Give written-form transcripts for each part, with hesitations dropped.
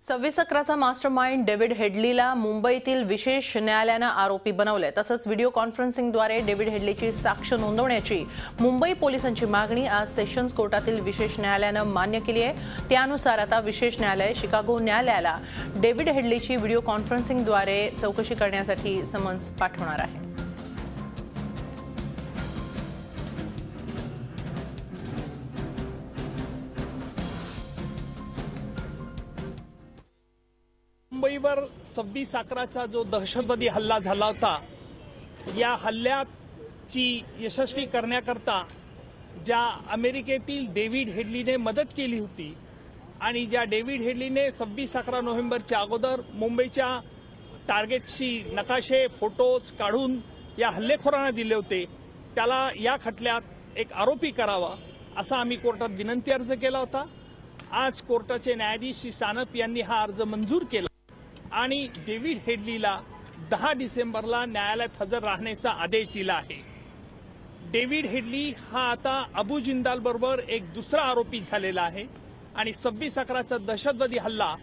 26/11चा mastermind David हेडलीला मुंबईतील विशेष न्यायालयाने आरोपी बनवले। तसंच व्हिडिओ कॉन्फरन्सिंगद्वारे डेव्हिड हेडलीची साक्ष नोंदवण्याची मुंबई पोलिसांची मागणी आज सेशन्स कोर्टातील विशेष न्यायालयाने मान्य केली आहे। त्यानुसार आता विशेष न्यायालय शिकागो न्यायालयाला डेव्हिड हेडलीची व्हिडिओ कॉन्फरन्सिंगद्वारे चौकशी करण्यासाठी समन्स पाठवणार आहे। मुंबईवर 26/11चा जो दहशतवादी हल्ला झाला होता, या हल्ल्याची यशस्वी करण्याकरता ज्या अमेरिकेतील डेव्हिड हेडलीने मदत केली होती आणि ज्या डेव्हिड हेडलीने 26/11 नोव्हेंबरच्या अगोदर मुंबईच्या टार्गेटची नकाशे फोटोज काढून या हल्लेखोरांना दिले होते, त्याला या खटल्यात एक आरोपी करावा असा आम्ही कोर्टात विनंती अर्ज केला होता। आज कोर्टाचे न्यायाधीश श्री सानप यांनी हा अर्ज मंजूर केला आणि डेव्हिड हेडलीला 10 डिसेंबरला न्यायालयात हजर राहण्याचा आदेश दिला आहे। डेव्हिड हेडली हा आता अबू जिंदाल बरोबर एक दुसरा आरोपी झालेला आहे आणि 26/11चा दहशतवादी हल्ला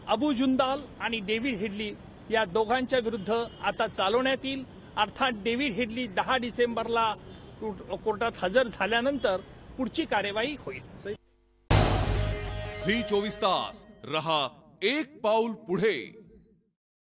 अबू जिंदाल आणि डेव्हिड हेडली या दोघांच्या विरुद्ध आता चालवण्यात येईल। अर्थात डेव्हिड हेडली 10 डिसेंबरला कोर्टात हजर झाल्यानंतर पुढची कार्यवाही होईल। झी 24 तास रहा एक पाऊल पुढे।